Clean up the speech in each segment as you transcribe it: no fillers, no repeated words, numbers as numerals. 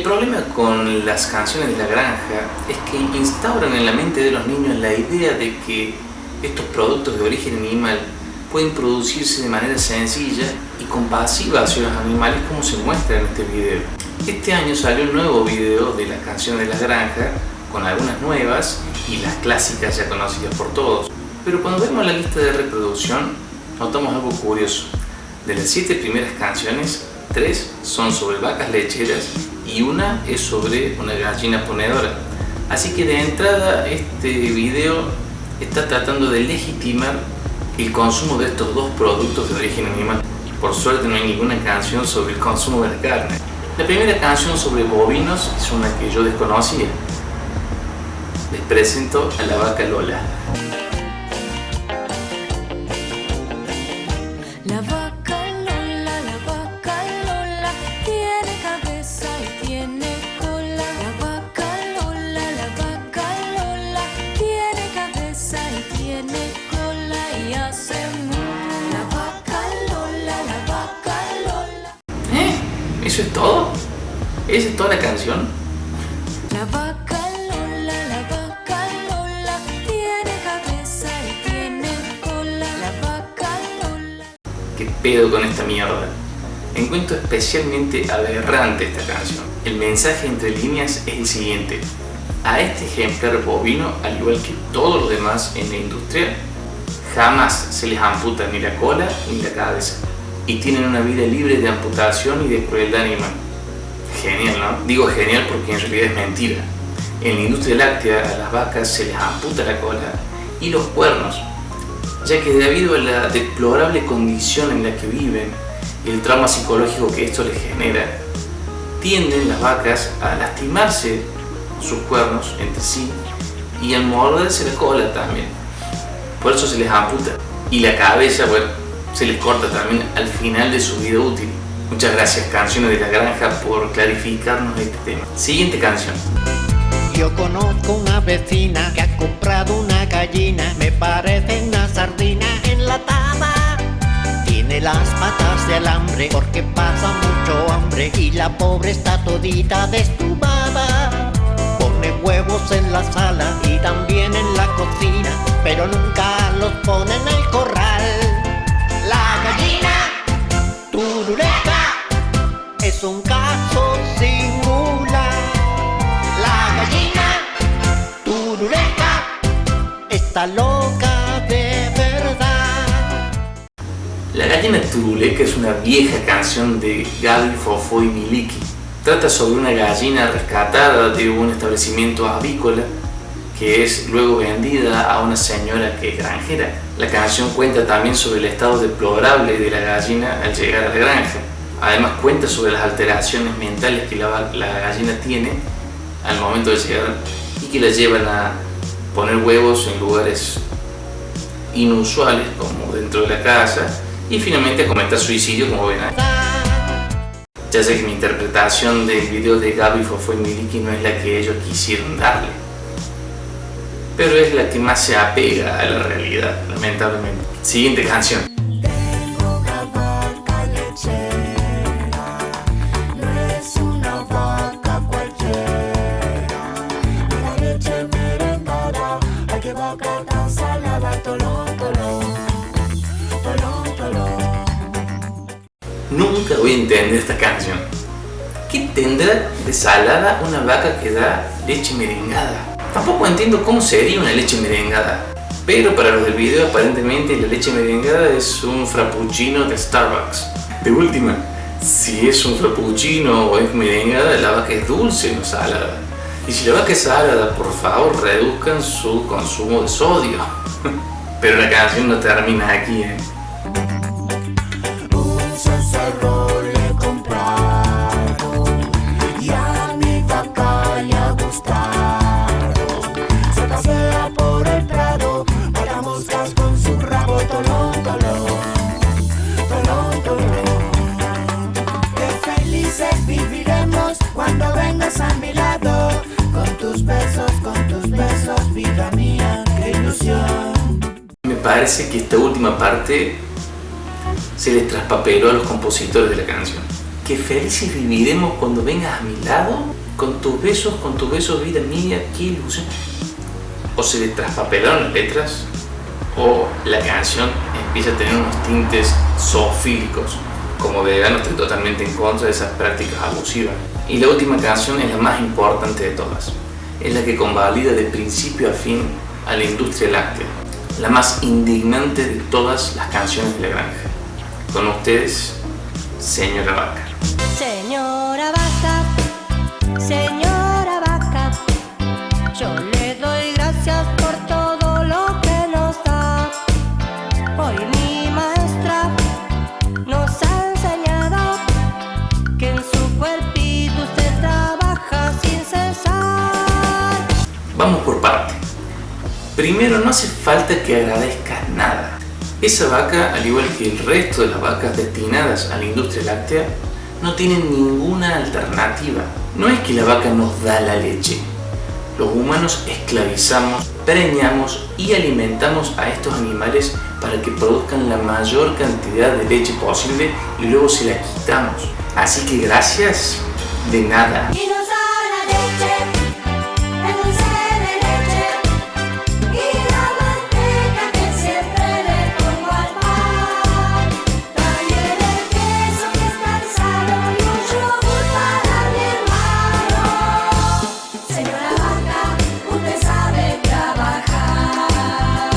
El problema con las canciones de la granja es que instauran en la mente de los niños la idea de que estos productos de origen animal pueden producirse de manera sencilla y compasiva hacia los animales, como se muestra en este video. Este año salió un nuevo video de las canciones de la granja, con algunas nuevas y las clásicas ya conocidas por todos. Pero cuando vemos la lista de reproducción, notamos algo curioso. De las 7 primeras canciones, 3 son sobre vacas lecheras y una es sobre una gallina ponedora. Así que de entrada este video está tratando de legitimar el consumo de estos dos productos de origen animal. Por suerte no hay ninguna canción sobre el consumo de la carne. La primera canción sobre bovinos es una que yo desconocía. Les presento a la vaca Lola. La vaca Lola tiene cabeza y tiene cola. La vaca Lola tiene cabeza y tiene cola y hace mu. La vaca Lola. ¿Eso es todo? ¿Esa es toda la canción? La vaca Lola tiene cabeza y tiene cola. La vaca Lola. ¿Qué pedo con esta mierda? Encuentro especialmente aberrante esta canción. El mensaje entre líneas es el siguiente: a este ejemplar bovino, al igual que todos los demás en la industria, jamás se les amputa ni la cola ni la cabeza, y tienen una vida libre de amputación y de crueldad animal. Genial, ¿no? Digo genial porque en realidad es mentira. En la industria láctea a las vacas se les amputa la cola y los cuernos, ya que debido a la deplorable condición en la que viven y el trauma psicológico que esto les genera, tienden las vacas a lastimarse sus cuernos entre sí y a morderse la cola también. Por eso se les amputa. Y la cabeza, bueno, se les corta también al final de su vida útil. Muchas gracias, Canciones de la Granja, por clarificarnos este tema. Siguiente canción. Yo conozco una vecina que ha comprado una gallina, me parece una sardina enlatada. Tiene las patas de alambre porque pasa mucho hambre y la pobre está todita desplumada. Pone huevos en la sala y también en la cocina, pero nunca los pone en el corral. La gallina turuleca es un caso singular. La gallina turuleca está loca de verdad. La gallina turuleca es una vieja canción de Gaby, Fofó y Miliki. Trata sobre una gallina rescatada de un establecimiento avícola que es luego vendida a una señora que es granjera. La canción cuenta también sobre el estado deplorable de la gallina al llegar a la granja. Además cuenta sobre las alteraciones mentales que la gallina tiene al momento de llegar y que la llevan a poner huevos en lugares inusuales como dentro de la casa y finalmente a cometer suicidio, como ven ahí. Ya sé que mi interpretación del video de Gaby, Fofó y Miliki no es la que ellos quisieron darle, pero es la que más se apega a la realidad, lamentablemente. Siguiente canción. Tengo una vaca lechera, no es una vaca cualquiera. La leche merengada, ay que vaca tan salada, tolón, tolón, tolón, tolón. Nunca voy a entender esta canción. ¿Qué tendrá de salada una vaca que da leche merengada? Tampoco entiendo cómo sería una leche merengada, pero para los del video aparentemente la leche merengada es un frappuccino de Starbucks. De última, si es un frappuccino o es merengada, la vaca es dulce, no salada. Y si la vaca es salada, por favor reduzcan su consumo de sodio. Pero la canción no termina aquí, ¿eh? Un cencerro le compraron y a mi vaca le ha gustado. Se pasea por el prado, mata moscas con su rabo, tolón, tolón, tolón, tolón. Qué felices viviremos cuando vengas a mi lado. Con tus besos, vida mía, qué ilusión. Me parece que esta última parte se les traspapeló a los compositores de la canción. que felices viviremos cuando vengas a mi lado, con tus besos, vida mía, qué ilusión. O se le traspapelaron las letras, o la canción empieza a tener unos tintes zoofílicos. Como vegano estoy totalmente en contra de esas prácticas abusivas. Y la última canción es la más importante de todas. Es la que convalida de principio a fin a la industria láctea. La más indignante de todas las canciones de la granja. Con ustedes, Señora Vaca. Señora Vaca, señora Vaca, yo le doy gracias por todo lo que nos da. Hoy mi maestra nos ha enseñado que en su cuerpito usted trabaja sin cesar. Vamos por parte. Primero, no hace falta que agradezcas nada. Esa vaca, al igual que el resto de las vacas destinadas a la industria láctea, no tienen ninguna alternativa. No es que la vaca nos da la leche. Los humanos esclavizamos, preñamos y alimentamos a estos animales para que produzcan la mayor cantidad de leche posible y luego se la quitamos. Así que gracias de nada. Y nos da la leche, el dulce de leche y la manteca que siempre le pongo al pan. También el queso que es tan sano y un yogur para mi hermano. Señora Vaca, usted sabe trabajar.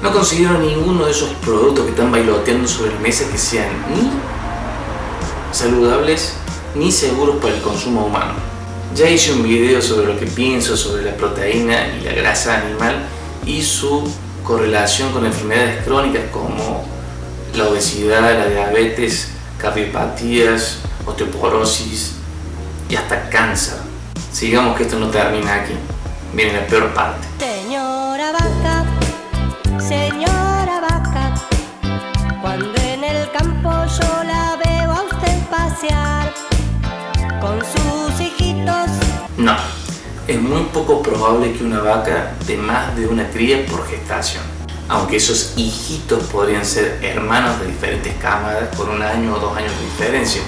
No considero ninguno de esos productos que están bailoteando sobre la mesa que sean ni saludables ni seguros para el consumo humano. Ya hice un video sobre lo que pienso sobre la proteína y la grasa animal y su correlación con enfermedades crónicas como la obesidad, la diabetes, cardiopatías, osteoporosis y hasta cáncer. Sigamos que esto no termina aquí. Viene la peor parte. Señora Vaca, señora Vaca, cuando en el campo yo la veo a usted pasear con sus hijitos. No, es muy poco probable que una vaca dé más de una cría por gestación. Aunque esos hijitos podrían ser hermanos de diferentes cámaras con 1 año o 2 años de diferencia.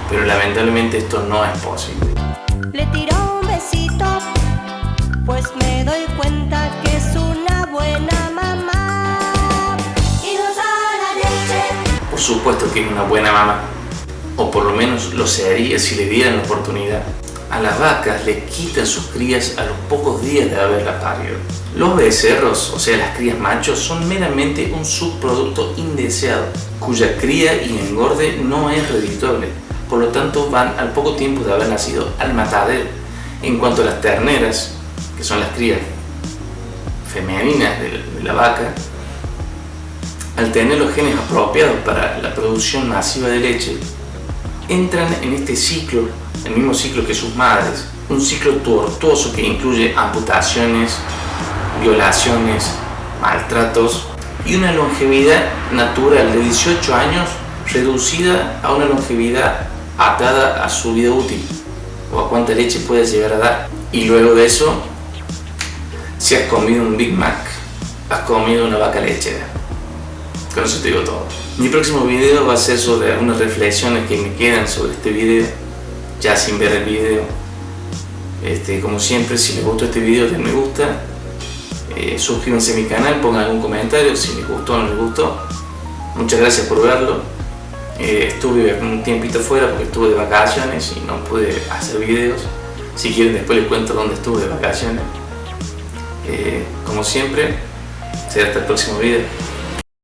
Pero lamentablemente esto no es posible. Le tiró un besito, pues me doy cuenta que es una buena mamá. Y nos da la leche. Por supuesto que es una buena mamá. O por lo menos lo sería si le dieran la oportunidad. A las vacas le quitan sus crías a los pocos días de haberla parido. Los becerros, o sea las crías machos, son meramente un subproducto indeseado, cuya cría y engorde no es redituable. Por lo tanto van al poco tiempo de haber nacido al matadero. En cuanto a las terneras, que son las crías femeninas de la vaca, al tener los genes apropiados para la producción masiva de leche, entran en este ciclo, el mismo ciclo que sus madres, un ciclo tortuoso que incluye amputaciones, violaciones, maltratos y una longevidad natural de 18 años reducida a una longevidad atada a su vida útil o a cuánta leche puedes llegar a dar. Y luego de eso, si has comido un Big Mac, has comido una vaca lechera. Con eso te digo todo. Mi próximo video va a ser sobre algunas reflexiones que me quedan sobre este video, ya sin ver el video. Como siempre, si les gustó este video, den me gusta. Suscríbanse a mi canal, pongan algún comentario si les gustó o no les gustó. Muchas gracias por verlo. Estuve un tiempito fuera porque estuve de vacaciones y no pude hacer videos. Si quieren después les cuento dónde estuve de vacaciones. Como siempre, será hasta el próximo video.